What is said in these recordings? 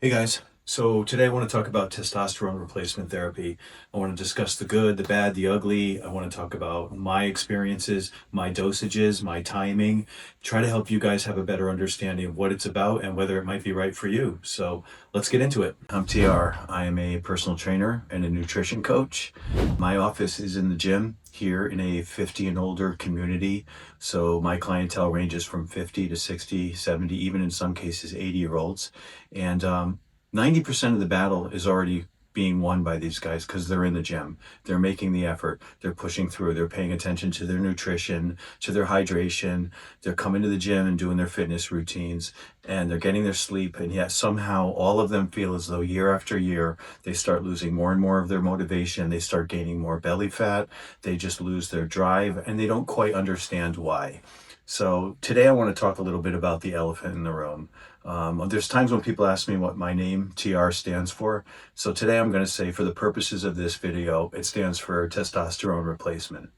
Hey guys, so today I want to talk about testosterone replacement therapy. I want to discuss the good, the bad, the ugly. I want to talk about my experiences, my dosages, my timing, try to help you guys have a better understanding of what it's about and whether it might be right for you. So let's get into it. I'm TR. I am a personal trainer and a nutrition coach. My office is in the gym here in a 50 and older community. So my clientele ranges from 50 to 60, 70, even in some cases 80-year-olds. And 90% of the battle is already being won by these guys because they're in the gym. They're making the effort. They're pushing through. They're paying attention to their nutrition, to their hydration. They're coming to the gym and doing their fitness routines, and they're getting their sleep. And yet somehow all of them feel as though year after year, they start losing more and more of their motivation. They start gaining more belly fat. They just lose their drive, and they don't quite understand why. So today I want to talk a little bit about the elephant in the room. There's times when people ask me what my name TR stands for. So today I'm going to say, for the purposes of this video, it stands for testosterone replacement.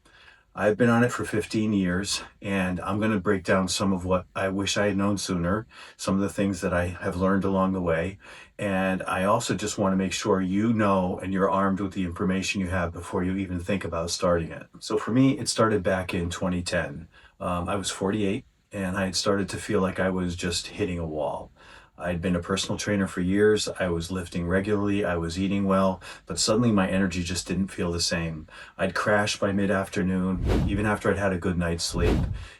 I've been on it for 15 years, and I'm going to break down some of what I wish I had known sooner, some of the things that I have learned along the way. And I also just want to make sure you know and you're armed with the information you have before you even think about starting it. So for me, it started back in 2010. I was 48, and I had started to feel like I was just hitting a wall. I'd been a personal trainer for years. I was lifting regularly. I was eating well, but suddenly my energy just didn't feel the same. I'd crash by mid-afternoon, even after I'd had a good night's sleep.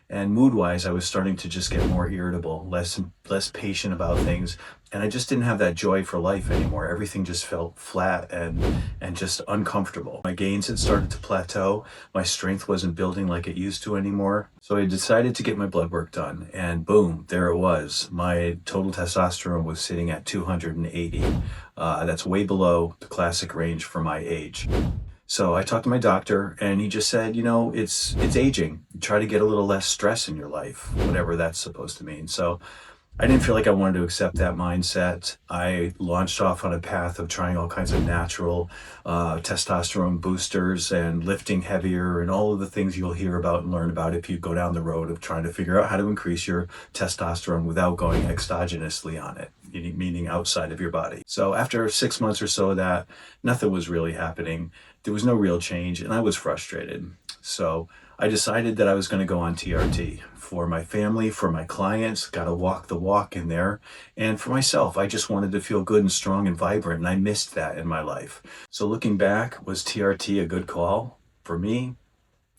And mood-wise, I was starting to just get more irritable, less patient about things. And I just didn't have that joy for life anymore. Everything just felt flat and just uncomfortable. My gains had started to plateau. My strength wasn't building like it used to anymore. So I decided to get my blood work done, and boom, there it was. My total testosterone was sitting at 280. That's way below the classic range for my age. So I talked to my doctor, and he just said, it's aging. Try to get a little less stress in your life, whatever that's supposed to mean. So I didn't feel like I wanted to accept that mindset. I launched off on a path of trying all kinds of natural testosterone boosters and lifting heavier and all of the things you'll hear about and learn about if you go down the road of trying to figure out how to increase your testosterone without going exogenously on it, meaning outside of your body. So after 6 months or so of that, nothing was really happening. There was no real change, and I was frustrated. So I decided that I was going to go on TRT for my family, for my clients, got to walk the walk in there. And for myself, I just wanted to feel good and strong and vibrant, and I missed that in my life. So looking back, was TRT a good call for me?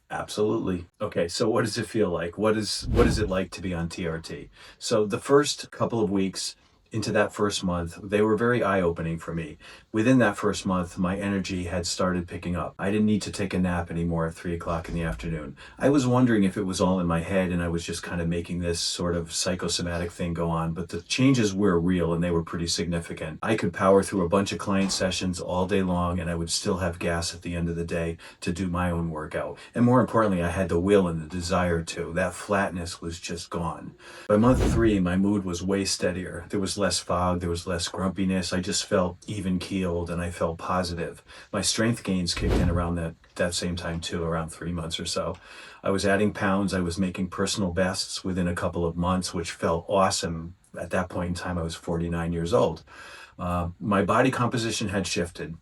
Absolutely. Okay, so what does it feel like? What is it like to be on TRT? So the first couple of weeks into that first month, they were very eye-opening for me. Within that first month, my energy had started picking up. I didn't need to take a nap anymore at 3 o'clock in the afternoon. I was wondering if it was all in my head and I was just kind of making this sort of psychosomatic thing go on, but the changes were real and they were pretty significant. I could power through a bunch of client sessions all day long, and I would still have gas at the end of the day to do my own workout. And more importantly, I had the will and the desire to. That flatness was just gone. By month 3, my mood was way steadier. There was less fog, there was less grumpiness. I just felt even keeled and I felt positive. My strength gains kicked in around that same time too, around 3 months or so. I was adding pounds. I was making personal bests within a couple of months, which felt awesome. At that point in time, I was 49 years old. My body composition had shifted.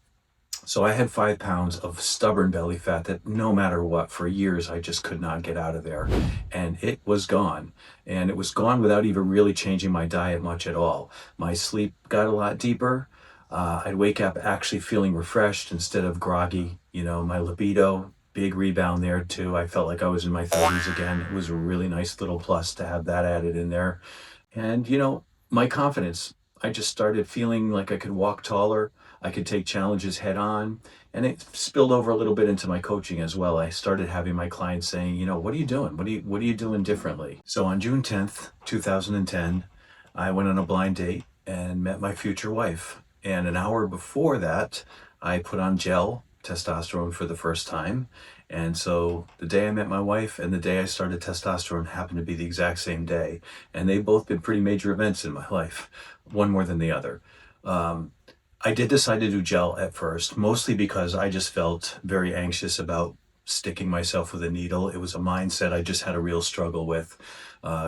So I had 5 pounds of stubborn belly fat that no matter what, for years, I just could not get out of there. And it was gone. And it was gone without even really changing my diet much at all. My sleep got a lot deeper. I'd wake up actually feeling refreshed instead of groggy. My libido, big rebound there too. I felt like I was in my 30s again. It was a really nice little plus to have that added in there. And, my confidence, I just started feeling like I could walk taller. I could take challenges head on. And it spilled over a little bit into my coaching as well. I started having my clients saying, what are you doing? What are you doing differently? So on June 10th, 2010, I went on a blind date and met my future wife. And an hour before that, I put on gel testosterone for the first time. And so the day I met my wife and the day I started testosterone happened to be the exact same day. And they've both been pretty major events in my life, one more than the other. I did decide to do gel at first, mostly because I just felt very anxious about sticking myself with a needle. It was a mindset I just had a real struggle with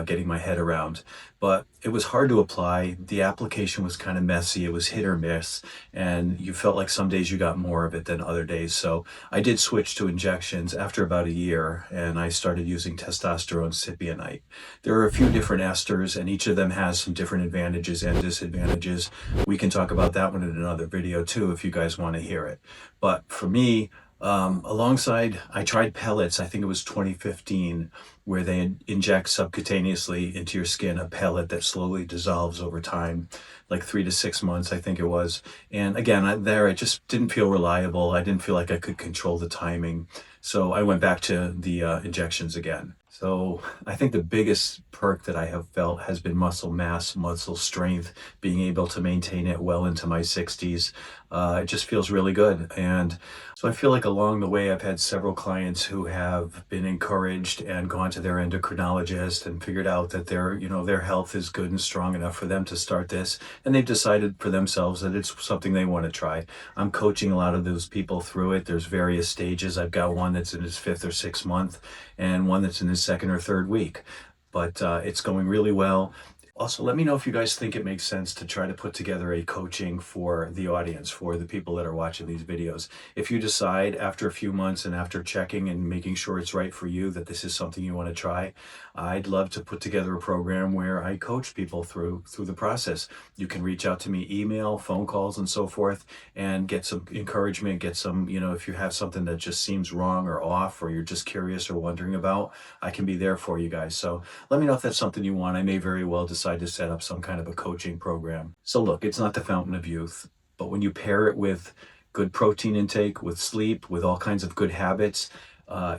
getting my head around. But it was hard to apply. The application was kind of messy. It was hit or miss. And you felt like some days you got more of it than other days. So I did switch to injections after about a year, and I started using testosterone cypionite. There are a few different esters, and each of them has some different advantages and disadvantages. We can talk about that one in another video too if you guys want to hear it. But for me, alongside, I tried pellets, I think it was 2015, where they inject subcutaneously into your skin a pellet that slowly dissolves over time, like 3 to 6 months, I think it was. And again, it just didn't feel reliable. I didn't feel like I could control the timing. So I went back to the injections again. So I think the biggest perk that I have felt has been muscle mass, muscle strength, being able to maintain it well into my 60s. It just feels really good. And so I feel like along the way, I've had several clients who have been encouraged and gone to their endocrinologist and figured out that their health is good and strong enough for them to start this. And they've decided for themselves that it's something they want to try. I'm coaching a lot of those people through it. There's various stages. I've got one that's in his 5th or 6th month and one that's in his 2nd or 3rd week. But it's going really well. Also, let me know if you guys think it makes sense to try to put together a coaching for the audience, for the people that are watching these videos. If you decide after a few months and after checking and making sure it's right for you that this is something you want to try, I'd love to put together a program where I coach people through the process. You can reach out to me, email, phone calls, and so forth, and get some encouragement, get some, if you have something that just seems wrong or off, or you're just curious or wondering about, I can be there for you guys. So let me know if that's something you want. I may very well decide to set up some kind of a coaching program. So look, it's not the fountain of youth, but when you pair it with good protein intake, with sleep, with all kinds of good habits,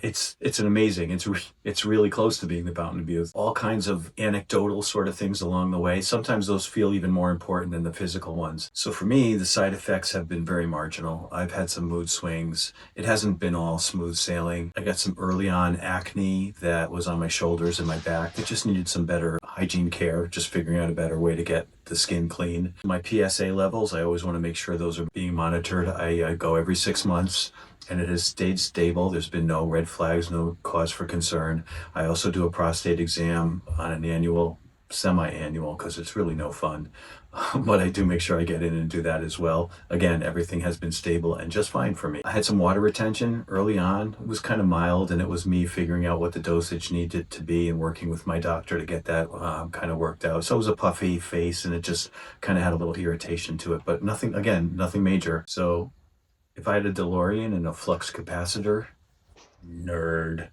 it's an amazing. It's really close to being the fountain of youth. All kinds of anecdotal sort of things along the way. Sometimes those feel even more important than the physical ones. So for me, the side effects have been very marginal. I've had some mood swings. It hasn't been all smooth sailing. I got some early on acne that was on my shoulders and my back that just needed some better hygiene care, just figuring out a better way to get the skin clean. My PSA levels, I always want to make sure those are being monitored. I go every 6 months. And it has stayed stable. There's been no red flags, no cause for concern. I also do a prostate exam on an annual, semi-annual, because it's really no fun. But I do make sure I get in and do that as well. Again, everything has been stable and just fine for me. I had some water retention early on. It was kind of mild, and it was me figuring out what the dosage needed to be and working with my doctor to get that kind of worked out. So it was a puffy face, and it just kind of had a little irritation to it, but nothing major. So if I had a DeLorean and a flux capacitor, nerd,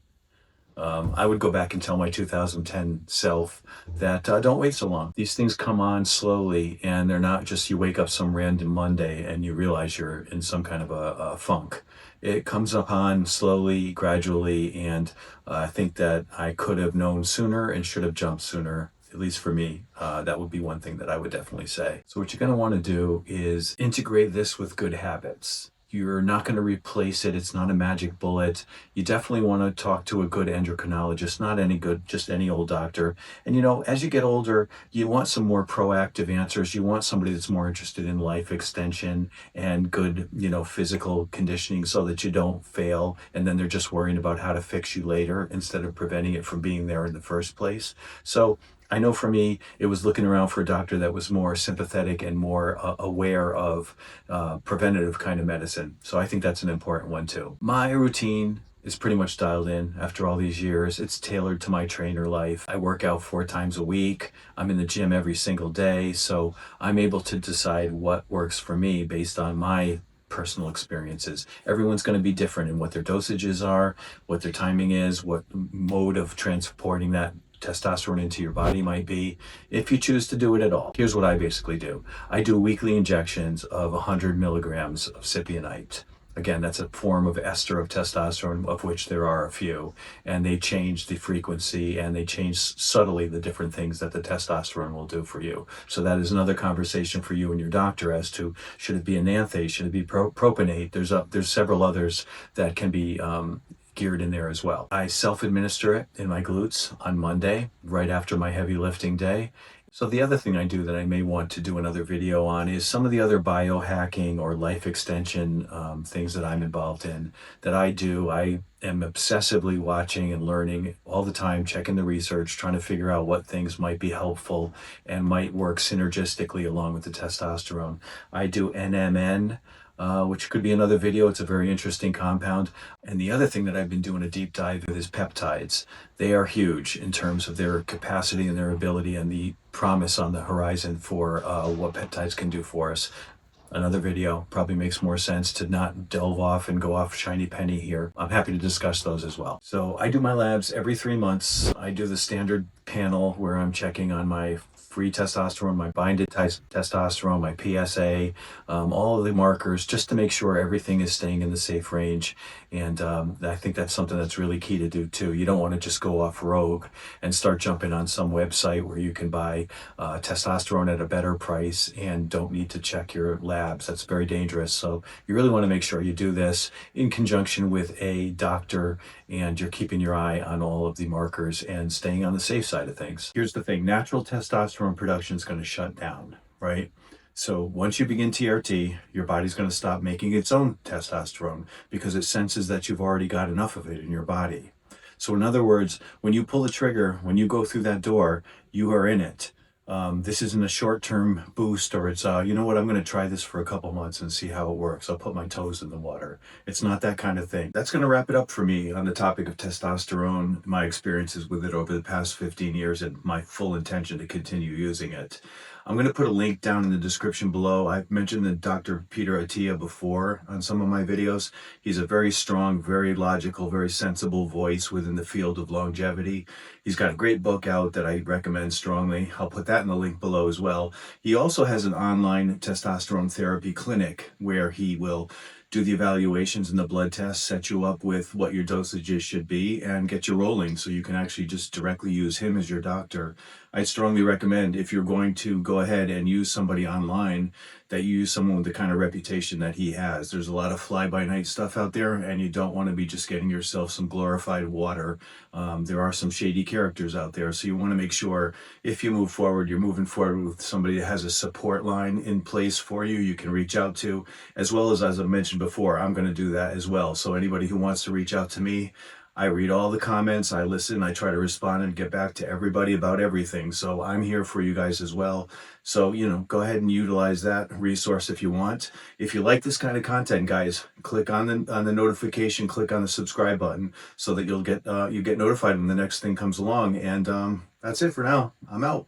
I would go back and tell my 2010 self that don't wait so long. These things come on slowly, and they're not just you wake up some random Monday and you realize you're in some kind of a funk. It comes upon slowly, gradually, and I think that I could have known sooner and should have jumped sooner. At least for me, that would be one thing that I would definitely say. So what you're going to want to do is integrate this with good habits. You're not going to replace it. It's not a magic bullet. You definitely want to talk to a good endocrinologist, not any good, just any old doctor. And as you get older, you want some more proactive answers. You want somebody that's more interested in life extension and good, physical conditioning so that you don't fail. And then they're just worrying about how to fix you later instead of preventing it from being there in the first place. So I know for me, it was looking around for a doctor that was more sympathetic and more aware of preventative kind of medicine. So I think that's an important one too. My routine is pretty much dialed in after all these years. It's tailored to my trainer life. I work out 4 times a week. I'm in the gym every single day. So I'm able to decide what works for me based on my personal experiences. Everyone's going to be different in what their dosages are, what their timing is, what mode of transporting that testosterone into your body might be, if you choose to do it at all. Here's what I basically do. I do weekly injections of 100 milligrams of cypionite. Again, that's a form of ester of testosterone, of which there are a few, and they change the frequency and they change subtly the different things that the testosterone will do for you. So that is another conversation for you and your doctor as to, should it be enanthate, should it be propionate? There's several others that can be geared in there as well. I self-administer it in my glutes on Monday, right after my heavy lifting day. So the other thing I do that I may want to do another video on is some of the other biohacking or life extension things that I'm involved in that I do. I am obsessively watching and learning all the time, checking the research, trying to figure out what things might be helpful and might work synergistically along with the testosterone. I do NMN, which could be another video. It's a very interesting compound. And the other thing that I've been doing a deep dive with is peptides. They are huge in terms of their capacity and their ability and the promise on the horizon for what peptides can do for us. Another video probably makes more sense to not delve off and go off shiny penny here. I'm happy to discuss those as well. So I do my labs every 3 months. I do the standard panel where I'm checking on my free testosterone, my binded testosterone, my PSA, all of the markers, just to make sure everything is staying in the safe range. And I think that's something that's really key to do too. You don't want to just go off rogue and start jumping on some website where you can buy testosterone at a better price and don't need to check your labs. That's very dangerous. So you really want to make sure you do this in conjunction with a doctor and you're keeping your eye on all of the markers and staying on the safe side of things. Here's the thing, natural testosterone production is going to shut down, right? So once you begin TRT, your body's going to stop making its own testosterone because it senses that you've already got enough of it in your body. So in other words, when you pull the trigger, when you go through that door, you are in it. This isn't a short-term boost or it's, you know what, I'm going to try this for a couple months and see how it works. I'll put my toes in the water. It's not that kind of thing. That's going to wrap it up for me on the topic of testosterone, my experiences with it over the past 15 years and my full intention to continue using it. I'm going to put a link down in the description below. I've mentioned the Dr. Peter Attia before on some of my videos. He's a very strong, very logical, very sensible voice within the field of longevity. He's got a great book out that I recommend strongly. I'll put that in the link below as well. He also has an online testosterone therapy clinic where he will do the evaluations and the blood tests, set you up with what your dosages should be, and get you rolling so you can actually just directly use him as your doctor. I'd strongly recommend, if you're going to go ahead and use somebody online, that you use someone with the kind of reputation that he has. There's a lot of fly-by-night stuff out there, and you don't want to be just getting yourself some glorified water. There are some shady characters out there, so you want to make sure if you move forward, you're moving forward with somebody that has a support line in place for you, you can reach out to, as well as I mentioned before, I'm going to do that as well. So anybody who wants to reach out to me, I read all the comments, I listen, I try to respond and get back to everybody about everything. So I'm here for you guys as well. So, go ahead and utilize that resource if you want. If you like this kind of content, guys, click on the notification, click on the subscribe button so that you get notified when the next thing comes along. And that's it for now. I'm out.